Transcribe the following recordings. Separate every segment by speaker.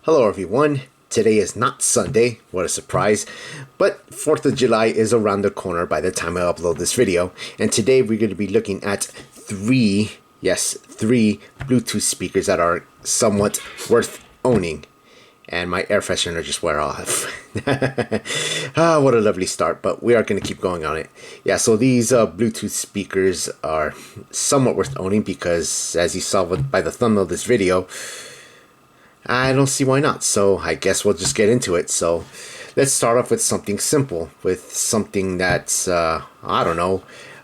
Speaker 1: Hello everyone, today is not Sunday, what a surprise, but 4th of July is around the corner by the time I upload this video, and today we're going to be looking at three Bluetooth speakers that are somewhat worth owning. And my air freshener just wore off. What a lovely start, but we are going to keep going on it. Yeah, so these Bluetooth speakers are somewhat worth owning because, as you saw by the thumbnail of this video, I don't see why not. So I guess we'll just get into it. So let's start off with something simple, with something that's, I don't know,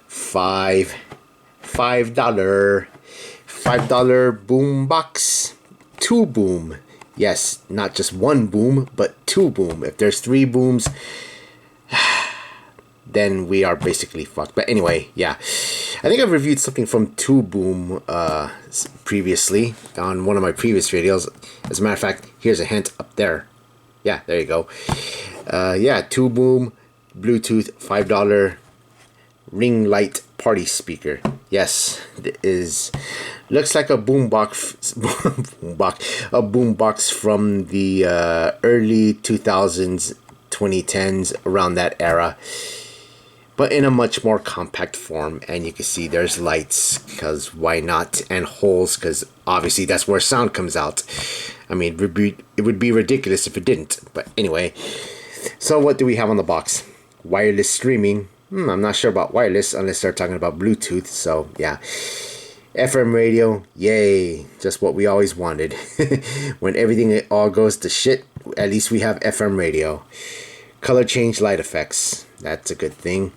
Speaker 1: $5 boombox, 2 boom. Yes, not just 1 boom, but 2 boom. If there's 3 booms, then we are basically fucked. But anyway, yeah. I think I've reviewed something from 2 boom previously on one of my previous videos. As a matter of fact, here's a hint up there. Yeah, there you go. Yeah, 2 boom, Bluetooth, $5 ring light party speaker. Yes, it is. Looks like a boombox from the early 2000s, 2010s, around that era, but in a much more compact form. And you can see there's lights, because why not, and holes, because obviously that's where sound comes out. I mean, it would be ridiculous if it didn't. But anyway, so what do we have on the box? Wireless streaming. I'm not sure about wireless unless they're talking about Bluetooth. So yeah, FM radio, yay, just what we always wanted. When everything all goes to shit, at least we have FM radio. Color change light effects, that's a good thing.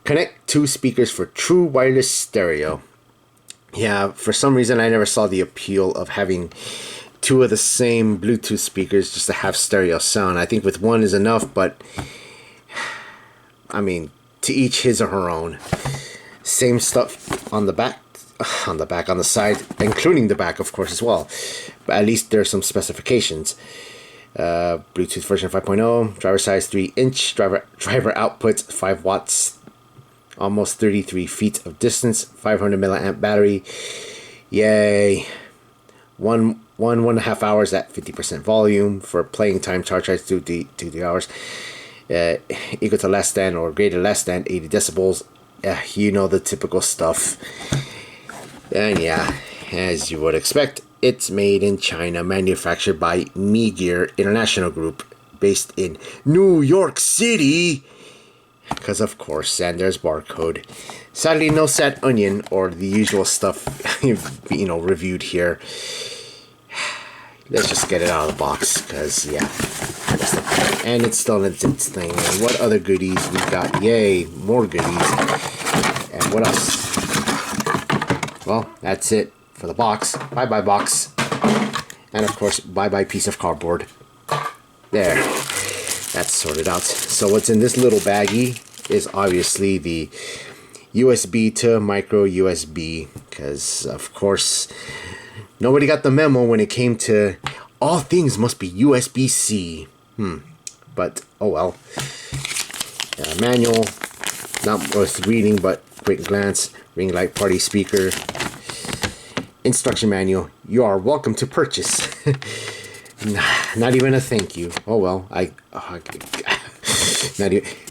Speaker 1: Connect 2 speakers for true wireless stereo. Yeah, for some reason I never saw the appeal of having 2 of the same Bluetooth speakers just to have stereo sound. I think with 1 is enough, but I mean, to each his or her own. Same stuff on the back, on the side, including the back, of course, as well. But at least there's some specifications. Bluetooth version 5.0, driver size 3-inch, driver output 5 watts, almost 33 feet of distance, 500 milliamp battery. Yay! 1.5 hours at 50% volume for playing time. Charge times 2 hours. Equal to less than or greater less than 80 decibels. You know the typical stuff. And yeah, as you would expect, it's made in China, manufactured by Mi-Gear International Group, based in New York City. Because of course, and there's barcode. Sadly, no sad onion or the usual stuff reviewed here. Let's just get it out of the box, because yeah. And it's still in its thing. And what other goodies we got? Yay, more goodies. And what else? Well, that's it for the box. Bye-bye box. And of course, bye-bye piece of cardboard. There. That's sorted out. So what's in this little baggie is obviously the USB to micro USB. Because, of course, nobody got the memo when it came to all things must be USB-C. But, oh well. Manual, not worth reading, but quick glance. Ring light party speaker. Instruction manual. You are welcome to purchase. Not even a thank you. Oh well.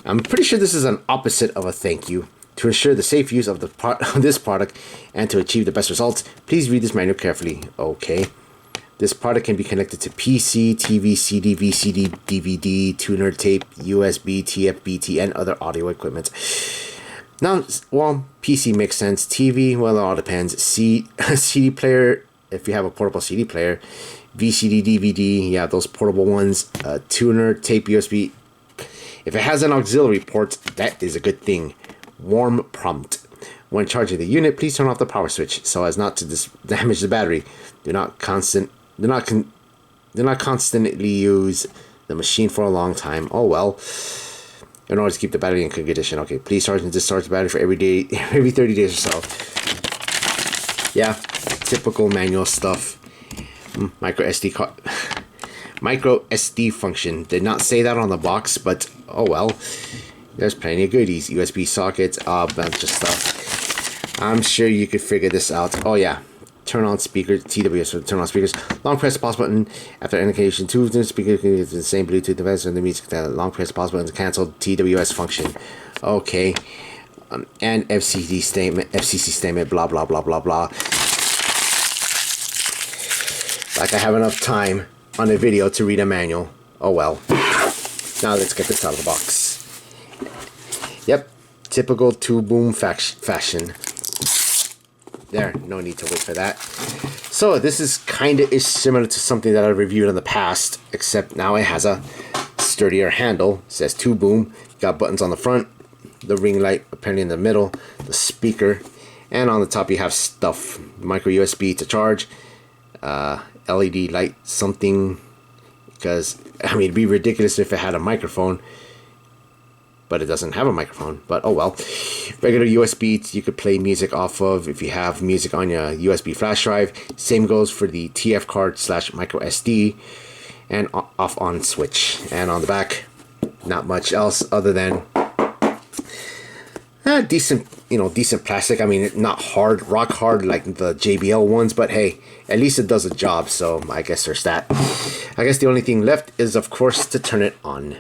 Speaker 1: I'm pretty sure this is an opposite of a thank you. To ensure the safe use of this product and to achieve the best results, please read this manual carefully. Okay. This product can be connected to PC, TV, CD, VCD, DVD, tuner, tape, USB, TFBT, and other audio equipment. Now, well, PC makes sense. TV, well, it all depends. CD player, if you have a portable CD player. VCD, DVD, yeah, those portable ones. Tuner, tape, USB. If it has an auxiliary port, that is a good thing. Warm prompt. When charging the unit, please turn off the power switch so as not to damage the battery. Do not constantly use the machine for a long time. Oh well. In order to keep the battery in good condition. Okay, please charge and discharge the battery for every 30 days or so. Yeah, typical manual stuff. Micro SD function. Did not say that on the box, but oh well. There's plenty of goodies. USB sockets, a bunch of stuff. I'm sure you could figure this out. Oh yeah, turn on speakers. TWS for turn on speakers. Long press the pause button after indication. Two speakers can use the same Bluetooth device and the music. Long press the pause button to cancel TWS function. Okay. And FCC statement. Blah blah blah blah blah. Like I have enough time on the video to read a manual. Oh well. Now let's get this out of the box. Yep, typical two boom fashion. There, no need to wait for that. So this is kind of similar to something that I reviewed in the past, except now it has a sturdier handle. It says two boom. Got buttons on the front, the ring light apparently in the middle, the speaker, and on the top you have stuff. Micro USB to charge, LED light something, because I mean it'd be ridiculous if it had a microphone, but it doesn't have a microphone. But oh well. Regular USB you could play music off of if you have music on your USB flash drive. Same goes for the TF card / micro SD, and off on switch. And on the back, not much else other than decent, decent plastic. I mean, not hard, rock hard like the JBL ones, but hey, at least it does a job. So I guess there's that. I guess the only thing left is, of course, to turn it on.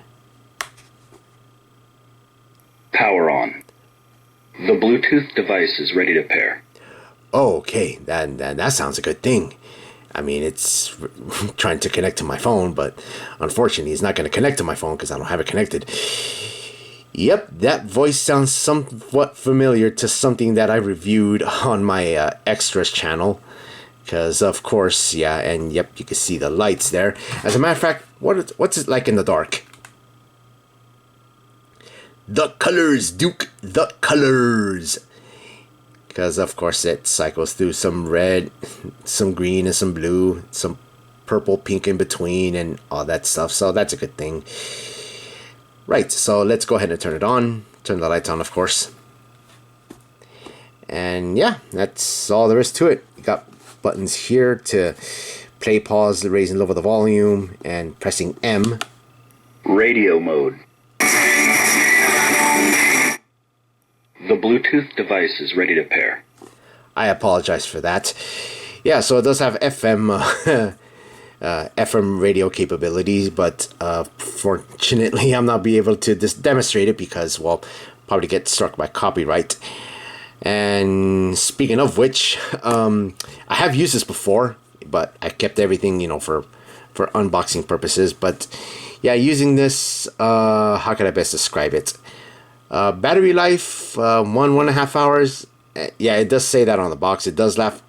Speaker 2: Power on. The Bluetooth device is ready to pair.
Speaker 1: Okay, that sounds a good thing. I mean, it's trying to connect to my phone, but unfortunately, it's not going to connect to my phone because I don't have it connected. Yep, that voice sounds somewhat familiar to something that I reviewed on my Extras channel. Because, of course, yeah, and yep, you can see the lights there. As a matter of fact, what's it like in the dark? The colors, Duke, the colors. Because, of course, it cycles through some red, some green, and some blue, some purple, pink in between, and all that stuff. So that's a good thing. Right, so let's go ahead and turn it on. Turn the lights on, of course. And yeah, that's all there is to it. You got buttons here to play, pause, raise and lower the volume, and pressing M.
Speaker 2: Radio mode. The Bluetooth device is ready to pair.
Speaker 1: I apologize for that. Yeah, so it does have FM FM radio capabilities, but fortunately I'm not be able to demonstrate it because, well, probably get struck by copyright. And speaking of which, I have used this before, but I kept everything, for unboxing purposes. But yeah, using this, how can I best describe it? Battery life, 1.5 hours. Yeah, it does say that on the box. It does laugh.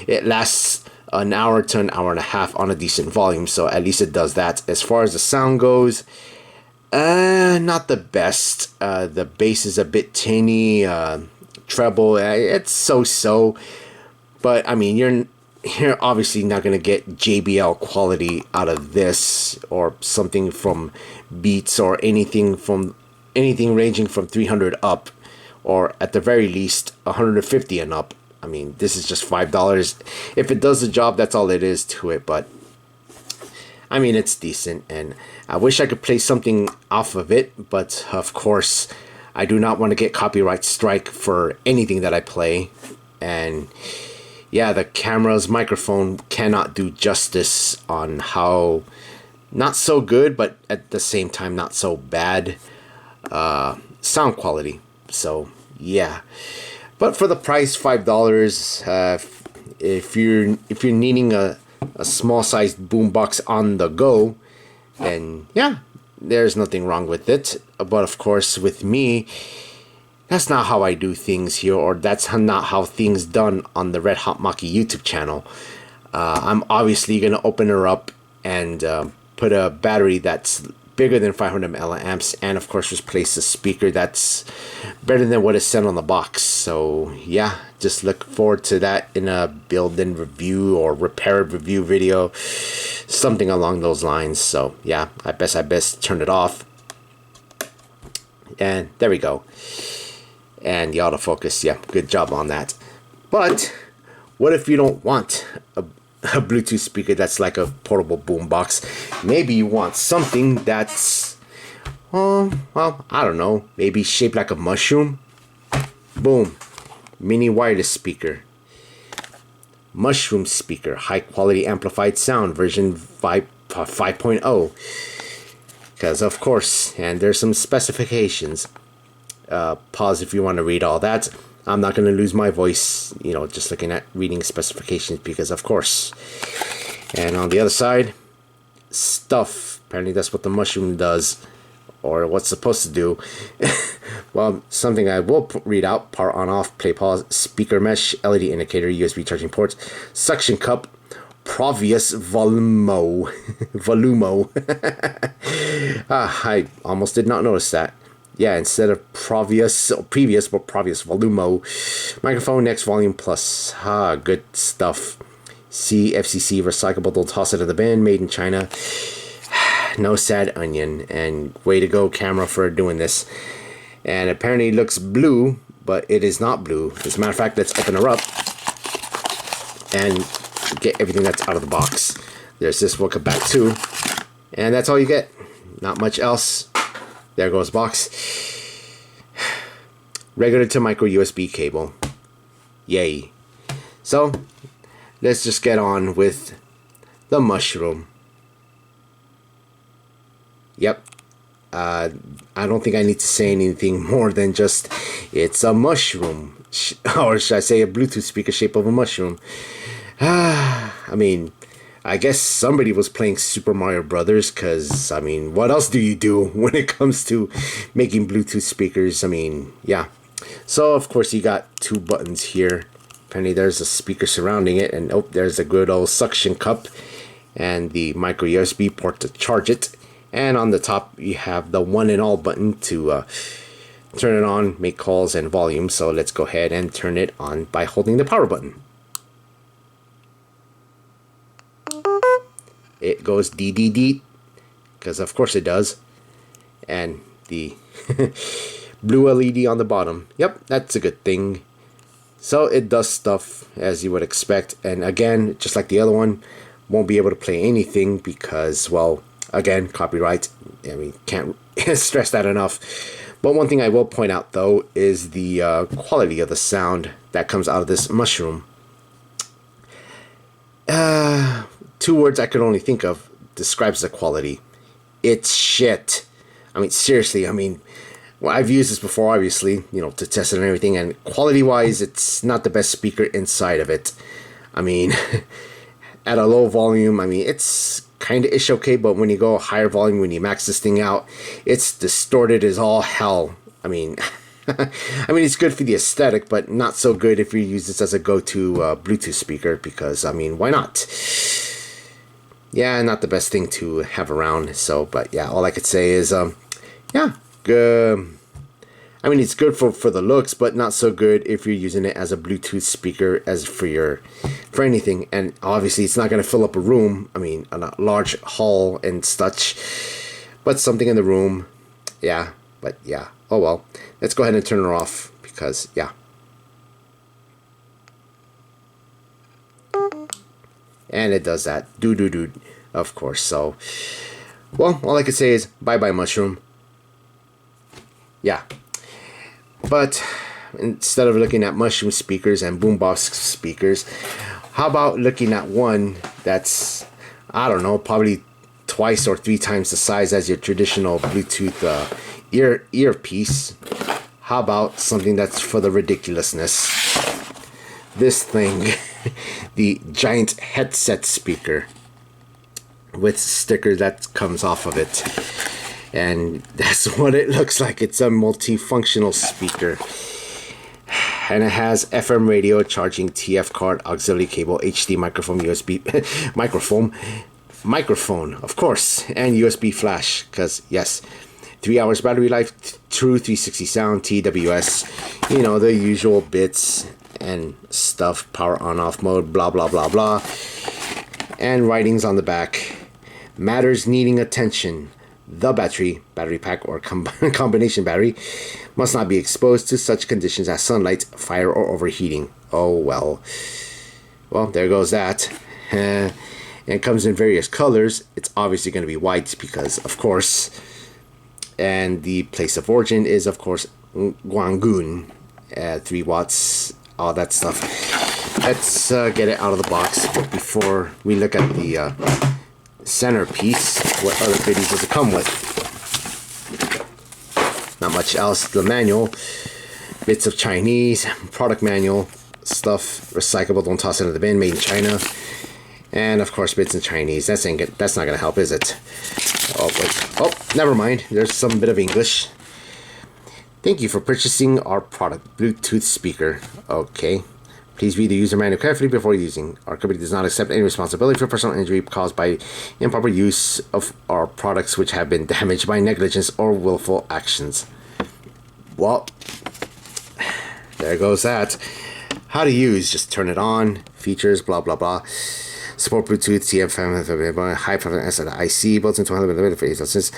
Speaker 1: It lasts an hour to an hour and a half on a decent volume, so at least it does that. As far as the sound goes, not the best. The bass is a bit tinny, treble, it's so-so. But I mean, you're obviously not gonna get JBL quality out of this, or something from Beats, or anything ranging from 300 up, or at the very least 150 and up. I mean, this is just $5. If it does the job, that's all it is to it. But I mean, it's decent, and I wish I could play something off of it, but of course I do not want to get copyright strike for anything that I play. And yeah, the camera's microphone cannot do justice on how not so good, but at the same time not so bad sound quality. So yeah, but for the price, $5, if you're needing a small sized boombox on the go, then yeah, there's nothing wrong with it. But of course, with me, that's not how I do things here, or that's not how things done on the RedHotMaki YouTube channel. I'm obviously gonna open her up and put a battery that's bigger than 500 milliamps, and of course replace the speaker that's better than what is sent on the box. So yeah, just look forward to that in a build-in review or repaired review video, something along those lines. So yeah, I best turn it off, and there we go. And the autofocus, yeah, good job on that. But what if you don't want a Bluetooth speaker that's like a portable boombox? Maybe you want something that's, well, I don't know, maybe shaped like a mushroom. Boom, mini wireless speaker. mushroom speaker, high quality amplified sound, version 5.0. Because of course, and there's some specifications. Pause if you want to read all that. I'm not going to lose my voice, just looking at reading specifications, because of course. And on the other side, stuff. Apparently that's what the mushroom does, or what's supposed to do. Well, something I will read out: power on off, play pause, speaker mesh, LED indicator, USB charging ports, suction cup, Provius Volumo. I almost did not notice that. Yeah, instead of previous, but Provius Volumo. Microphone, next volume plus. Good stuff. FCC recyclable, don't toss it in the bin, made in China. No sad onion, and way to go camera for doing this. And apparently it looks blue, but it is not blue. As a matter of fact, let's open her up and get everything that's out of the box. There's this welcome back too, and that's all you get. Not much else. There goes the box. Regular to micro USB cable. Yay. So let's just get on with the mushroom. Yep. I don't think I need to say anything more than just it's a mushroom, or should I say a Bluetooth speaker shape of a mushroom. I mean, I guess somebody was playing Super Mario Brothers, because, I mean, what else do you do when it comes to making Bluetooth speakers? I mean, yeah. So, of course, you got two buttons here. Apparently, there's a speaker surrounding it, and oh, there's a good old suction cup and the micro USB port to charge it. And on the top, you have the one and all button to turn it on, make calls, and volume. So, let's go ahead and turn it on by holding the power button. It goes DDD, because of course it does. And the blue LED on the bottom. Yep, that's a good thing. So it does stuff as you would expect. And again, just like the other one, won't be able to play anything because, well, again, copyright. I mean, can't stress that enough. But one thing I will point out, though, is the quality of the sound that comes out of this mushroom. Two words I could only think of describes the quality. It's shit. I mean, seriously, I mean, well, I've used this before, obviously, to test it and everything, and quality-wise, it's not the best speaker inside of it. I mean, at a low volume, I mean, it's kind of ish okay, but when you go higher volume, when you max this thing out, it's distorted as all hell. I mean, it's good for the aesthetic, but not so good if you use this as a go-to Bluetooth speaker, because, I mean, why not? Yeah, not the best thing to have around. So, but yeah, all I could say is, yeah, good. I mean, it's good for the looks, but not so good if you're using it as a Bluetooth speaker, as for anything. And obviously, it's not going to fill up a room. I mean, a large hall and such, but something in the room. Yeah, but yeah. Oh well. Let's go ahead and turn her off because, yeah. And it does that. Do, of course. So, well, all I could say is bye-bye, mushroom. Yeah. But instead of looking at mushroom speakers and boombox speakers, how about looking at one that's, I don't know, probably twice or three times the size as your traditional Bluetooth earpiece. How about something that's for the ridiculousness? This thing, the giant headset speaker with sticker that comes off of it. And that's what it looks like. It's a multifunctional speaker. And it has FM radio, charging, TF card, auxiliary cable, HD microphone, USB microphone, of course, and USB flash, because yes, 3 hours battery life, true 360 sound, TWS, the usual bits and stuff, power on off mode, blah blah blah blah, and writings on the back. Matters needing attention. The battery pack or combination battery must not be exposed to such conditions as sunlight, fire, or overheating. Oh well. Well, there goes that. And it comes in various colors. It's obviously going to be white because, of course. And the place of origin is, of course, Guangdong. 3 watts, all that stuff. let's get it out of the box. But before we look at the centerpiece, what other goodies does it come with? Not much else. The manual, bits of Chinese, product manual, stuff, recyclable, don't toss it in the bin, made in China. And of course bits in Chinese. That's not gonna help, is it? Oh wait. Oh, never mind. There's some bit of English. Thank you for purchasing our product, Bluetooth speaker. Okay. Please read the user manual carefully before using. Our company does not accept any responsibility for personal injury caused by improper use of our products which have been damaged by negligence or willful actions. Well, there goes that. How to use, just turn it on. Features, blah, blah, blah. Support Bluetooth, TM, high performance IC, built-in 200 for 8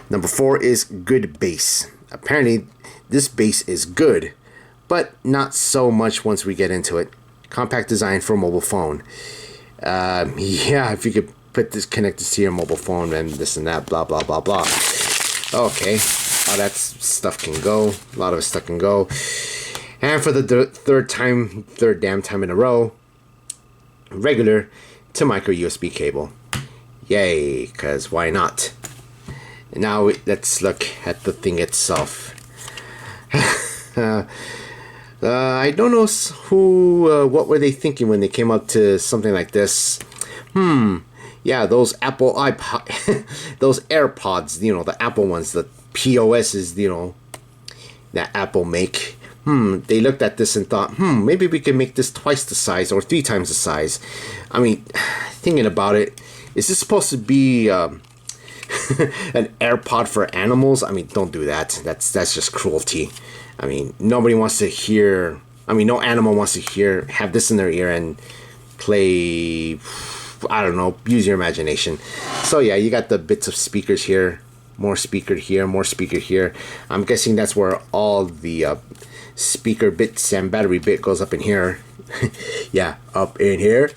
Speaker 1: Number 4 is good bass. Apparently, this bass is good, but not so much once we get into it. Compact design for a mobile phone. Yeah, if you could connect this to your mobile phone and this and that, blah, blah, blah, blah. Okay, all that stuff can go. A lot of it stuff can go. And for the third damn time in a row, regular to micro USB cable. Yay, because why not? And now let's look at the thing itself. I don't know what were they thinking when they came up to something like this. Yeah, those Apple iPod, those AirPods, you know, the Apple ones, the POSs, you know, that Apple make. They looked at this and thought, maybe we can make this twice the size or 3 times the size. I mean, thinking about it, is this supposed to be an AirPod for animals? I mean, don't do that. That's just cruelty. I mean, nobody wants to hear, I mean, no animal wants to have this in their ear and play, I don't know, use your imagination. So yeah, you got the bits of speakers here, more speaker here, more speaker here. I'm guessing that's where all the speaker bits and battery bit goes up in here. Yeah, up in here,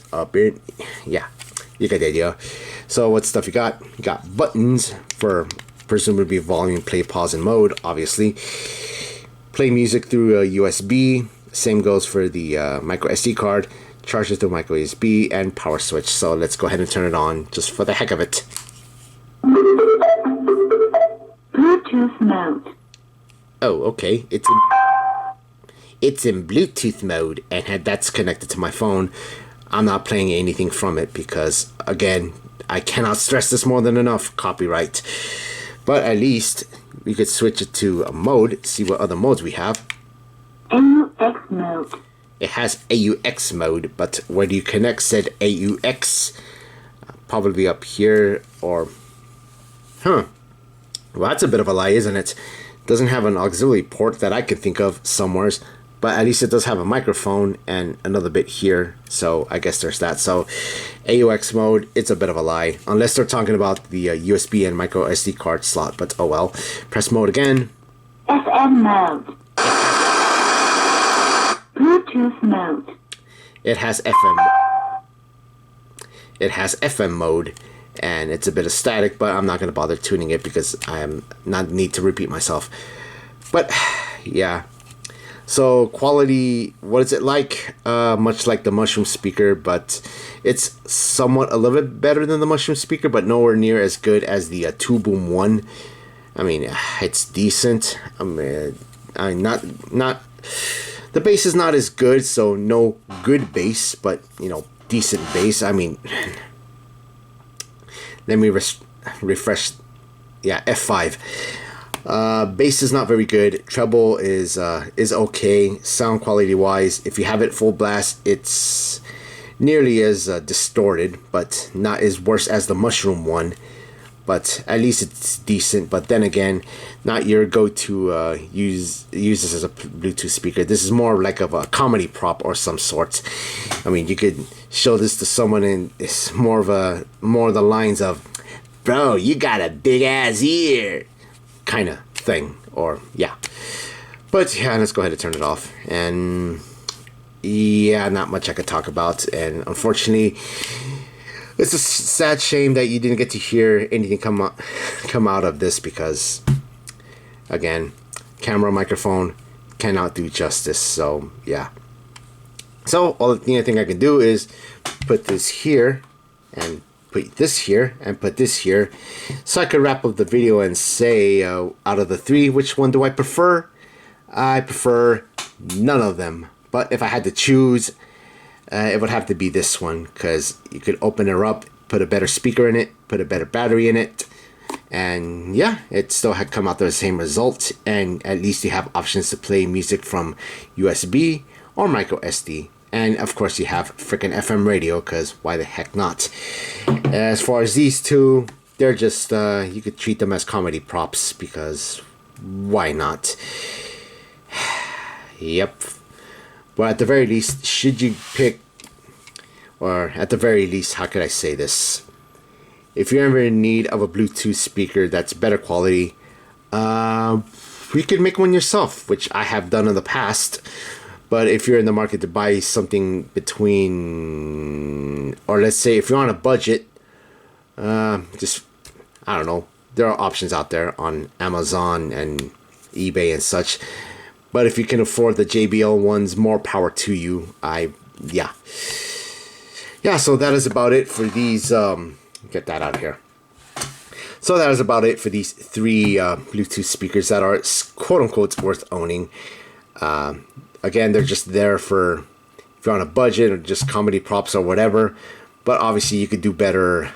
Speaker 1: yeah, you get the idea. So what stuff you got? You got buttons for presumably volume, play, pause, and mode, obviously. Play music through a USB. Same goes for the micro SD card. Charge it through micro USB and power switch. So let's go ahead and turn it on just for the heck of it.
Speaker 3: Bluetooth mode.
Speaker 1: Oh, okay. It's in Bluetooth mode, and that's connected to my phone. I'm not playing anything from it because, again, I cannot stress this more than enough. Copyright. But at least we could switch it to a mode, see what other modes we have.
Speaker 3: AUX mode.
Speaker 1: It has AUX mode, but where do you connect said AUX? Probably up here or... Well, that's a bit of a lie, isn't it? Doesn't have an auxiliary port that I can think of somewheres, but at least it does have a microphone and another bit here, so I guess there's that. So AUX mode, it's a bit of a lie, unless they're talking about the USB and micro SD card slot, but oh well. Press mode again.
Speaker 3: FM mode. Bluetooth mode.
Speaker 1: It has FM. It has FM mode, and it's a bit of static, but I'm not going to bother tuning it because I am not need to repeat myself. But yeah. So quality, what is it like? Much like the Mushroom speaker, but it's somewhat a little bit better than the Mushroom speaker, but nowhere near as good as the 2Boom 1. I mean, it's decent. I mean, not the bass is not as good, so no good bass, but you know, decent bass. I mean, let me refresh. Yeah, F5. Bass is not very good. Treble is okay. Sound quality wise, if you have it full blast, it's nearly as distorted, but not as worse as the Mushroom one. But at least it's decent. But then again, not your go-to use this as a Bluetooth speaker. This is more like of a comedy prop or some sort. I mean, you could show this to someone and it's more of the lines of, "Bro, you got a big ass ear," kind of thing. Or yeah. But yeah, let's go ahead and turn it off. And yeah, not much I could talk about. And unfortunately, it's a sad shame that you didn't get to hear anything come out of this because, again, camera, microphone cannot do justice. So yeah. So all the only thing I can do is put this here and put this here and put this here, so I could wrap up the video and say out of the three, which one do I prefer? I prefer none of them, but if I had to choose, it would have to be this one, because you could open her up, put a better speaker in it, put a better battery in it, and yeah, it still had come out the same result, and at least you have options to play music from USB or micro SD. And of course you have freaking FM radio, because why the heck not? As far as these two, they're just, you could treat them as comedy props, because why not? Yep. But at the very least, should you pick, or at the very least, how could I say this? If you're ever in need of a Bluetooth speaker that's better quality, you could make one yourself, which I have done in the past. But if you're in the market to buy something between, or let's say if you're on a budget, just, I don't know, there are options out there on Amazon and eBay and such. But if you can afford the JBL ones, more power to you. Yeah, so that is about it for these, get that out of here. So that is about it for these three Bluetooth speakers that are quote-unquote worth owning. Again, they're just there for if you're on a budget or just comedy props or whatever. But obviously you could do better.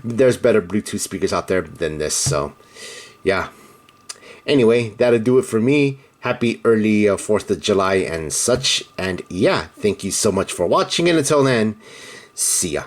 Speaker 1: There's better Bluetooth speakers out there than this. So yeah. Anyway, that'll do it for me. Happy early 4th of July and such. And yeah, thank you so much for watching. And until then, see ya.